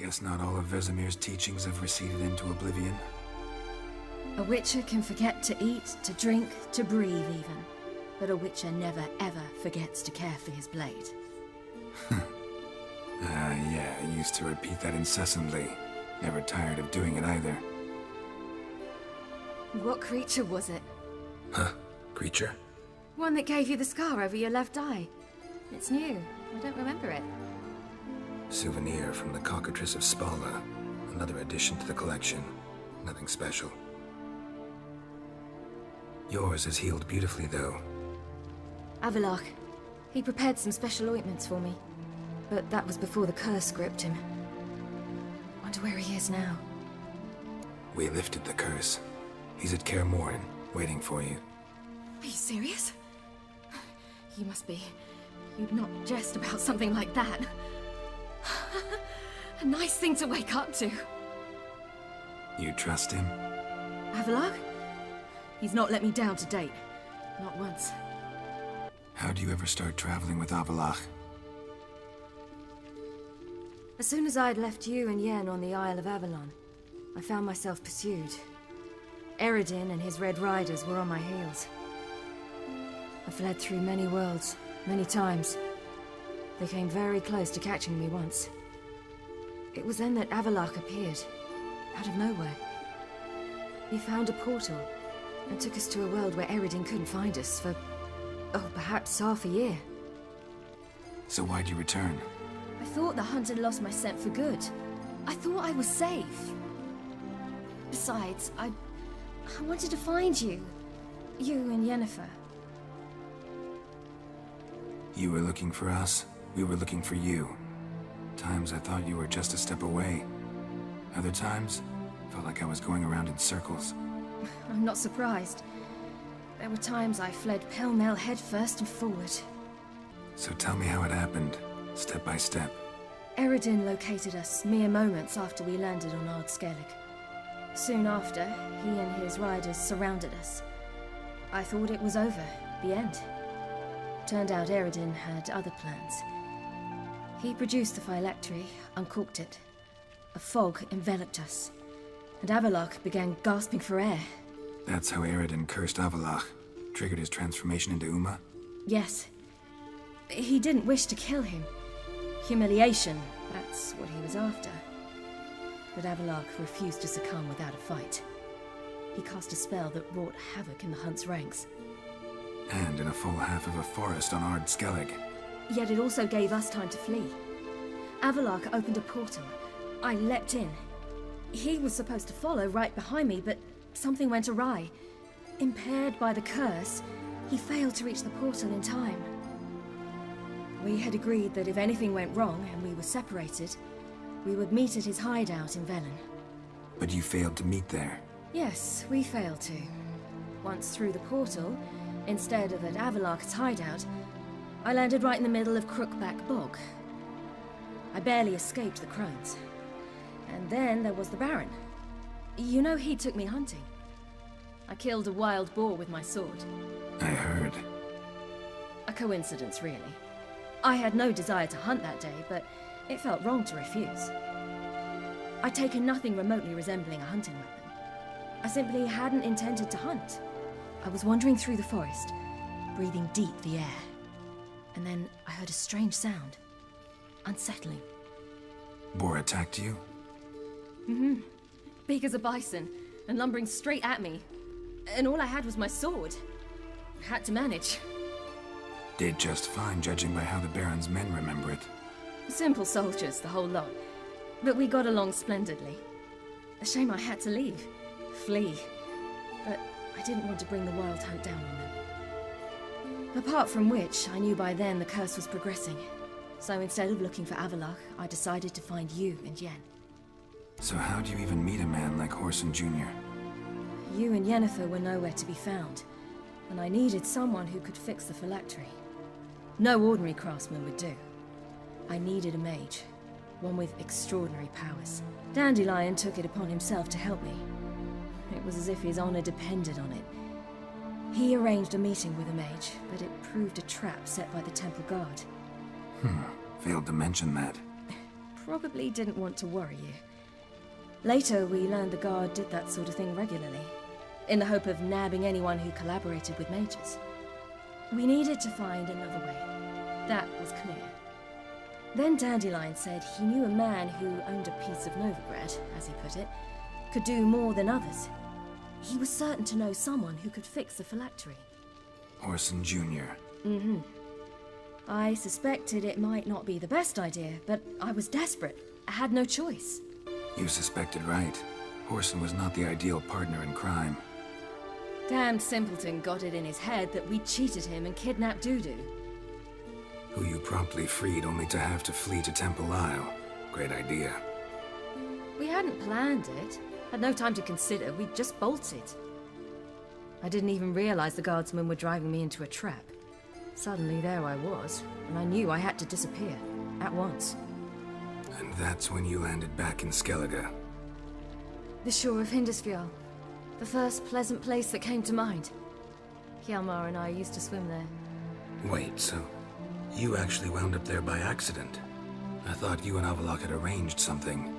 Guess not all of Vesemir's teachings have receded into oblivion. A witcher can forget to eat, to drink, to breathe even. But a witcher never ever forgets to care for his blade. Yeah, I used to repeat that incessantly. Never tired of doing it either. What creature was it? Huh? Creature? One that gave you the scar over your left eye. It's new. I don't remember it. Souvenir from the cockatrice of Spala. Another addition to the collection. Nothing special. Yours is healed beautifully, though. Avallac'h. He prepared some special ointments for me. But that was before the curse gripped him. Wonder where he is now. We lifted the curse. He's at Kaer Morhen, waiting for you. Are you serious? You must be. You'd not jest about something like that. A nice thing to wake up to. You trust him? Avallac'h? He's not let me down to date. Not once. How'd you ever start traveling with Avallac'h? As soon as I'd left you and Yen on the Isle of Avalon, I found myself pursued. Eredin and his Red Riders were on my heels. I fled through many worlds, many times. They came very close to catching me once. It was then that Avallac'h appeared, out of nowhere. He found a portal, and took us to a world where Eredin couldn't find us for, perhaps half a year. So why'd you return? I thought the hunt had lost my scent for good. I thought I was safe. Besides, I wanted to find you. You and Yennefer. You were looking for us, we were looking for you. Times I thought you were just a step away. Other times, felt like I was going around in circles. I'm not surprised. There were times I fled pell-mell headfirst and forward. So tell me how it happened, step by step. Eredin located us mere moments after we landed on Ard Skellig. Soon after, he and his riders surrounded us. I thought it was over, the end. Turned out Eredin had other plans. He produced the phylactery, uncorked it. A fog enveloped us, and Avallac'h began gasping for air. That's how Eredin cursed Avallac'h, triggered his transformation into Uma? Yes. He didn't wish to kill him. Humiliation, that's what he was after. But Avallac'h refused to succumb without a fight. He cast a spell that wrought havoc in the hunt's ranks. And in a full half of a forest on Ard Skellig. Yet it also gave us time to flee. Avallac'h opened a portal. I leapt in. He was supposed to follow right behind me, but something went awry. Impaired by the curse, he failed to reach the portal in time. We had agreed that if anything went wrong and we were separated, we would meet at his hideout in Velen. But you failed to meet there. Yes, we failed to. Once through the portal, instead of at Avallac'h's hideout, I landed right in the middle of Crookback Bog. I barely escaped the crones. And then there was the Baron. You know he took me hunting. I killed a wild boar with my sword. I heard. A coincidence, really. I had no desire to hunt that day, but it felt wrong to refuse. I'd taken nothing remotely resembling a hunting weapon. I simply hadn't intended to hunt. I was wandering through the forest, breathing deep the air. And then I heard a strange sound. Unsettling. Boar attacked you? Mm-hmm. Big as a bison, and lumbering straight at me. And all I had was my sword. Had to manage. Did just fine, judging by how the Baron's men remember it. Simple soldiers, the whole lot. But we got along splendidly. A shame I had to leave. Flee. But I didn't want to bring the wild hunt down on them. Apart from which, I knew by then the curse was progressing. So instead of looking for Avallac'h, I decided to find you and Yen. So how'd you even meet a man like Whoreson Jr.? You and Yennefer were nowhere to be found, and I needed someone who could fix the phylactery. No ordinary craftsman would do. I needed a mage, one with extraordinary powers. Dandelion took it upon himself to help me. It was as if his honor depended on it. He arranged a meeting with a mage, but it proved a trap set by the temple guard. Failed to mention that. probably didn't want to worry you. Later, we learned the guard did that sort of thing regularly, in the hope of nabbing anyone who collaborated with mages. We needed to find another way. That was clear. Then Dandelion said he knew a man who owned a piece of Novigrad, as he put it, could do more than others. He was certain to know someone who could fix the phylactery. Orson Jr. Mm-hmm. I suspected it might not be the best idea, but I was desperate. I had no choice. You suspected right. Orson was not the ideal partner in crime. Damned simpleton got it in his head that we cheated him and kidnapped Dudu. Who you promptly freed only to have to flee to Temple Isle. Great idea. We hadn't planned it. Had no time to consider. We just bolted. I didn't even realize the guardsmen were driving me into a trap. Suddenly there I was, and I knew I had to disappear. At once. And that's when you landed back in Skellige. The shore of Hindisfjall. The first pleasant place that came to mind. Hjalmar and I used to swim there. Wait, so you actually wound up there by accident? I thought you and Avallac'h had arranged something.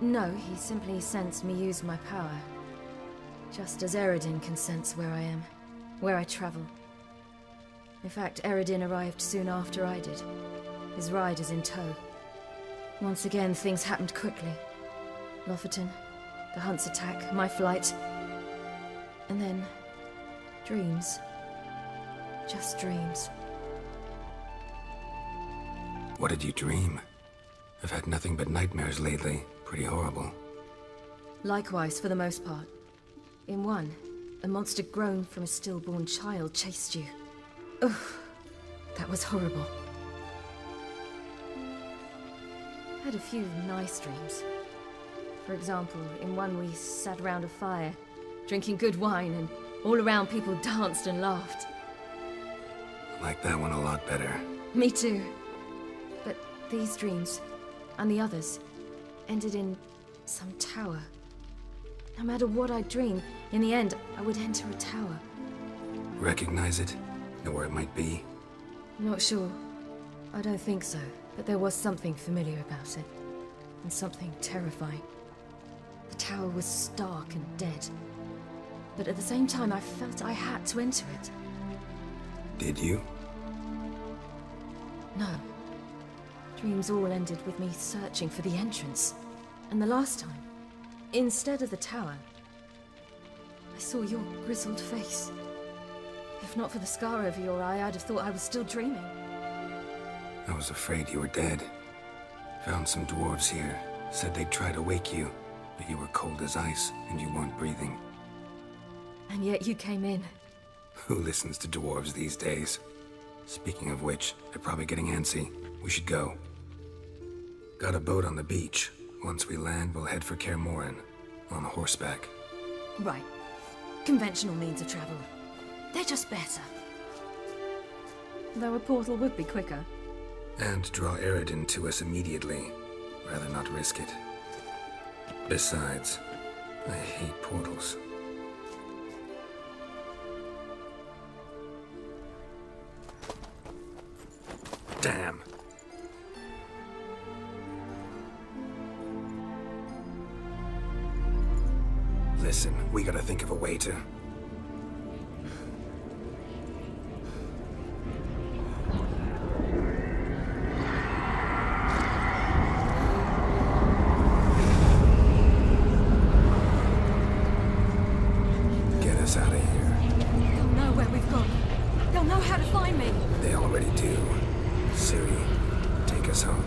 No, he simply sensed me use my power. Just as Eredin can sense where I am, where I travel. In fact, Eredin arrived soon after I did. His riders in tow. Once again, things happened quickly. Lofoten, the Hunt's attack, my flight. And then, dreams. Just dreams. What did you dream? I've had nothing but nightmares lately. Pretty horrible. Likewise, for the most part. In one, a monster grown from a stillborn child chased you. Ugh, that was horrible. I had a few nice dreams. For example, in one we sat around a fire, drinking good wine, and all around people danced and laughed. I like that one a lot better. Me too. But these dreams, and the others, ended in some tower. No matter what I dream, in the end, I would enter a tower. Recognize it? Know where it might be? Not sure. I don't think so, but there was something familiar about it. And something terrifying. The tower was stark and dead. But at the same time, I felt I had to enter it. Did you? No. Dreams all ended with me searching for the entrance. And the last time, instead of the tower, I saw your grizzled face. If not for the scar over your eye, I'd have thought I was still dreaming. I was afraid you were dead. Found some dwarves here. Said they'd try to wake you, but you were cold as ice and you weren't breathing. And yet you came in. Who listens to dwarves these days? Speaking of which, they're probably getting antsy. We should go. Got a boat on the beach. Once we land, we'll head for Kaer Morhen. On horseback. Right. Conventional means of travel. They're just better. Though a portal would be quicker. And draw Eredin to us immediately. Rather not risk it. Besides, I hate portals. Damn. Listen, we gotta think of a way to... get us out of here. They'll know where we've gone. They'll know how to find me. They already do. Ciri, take us home.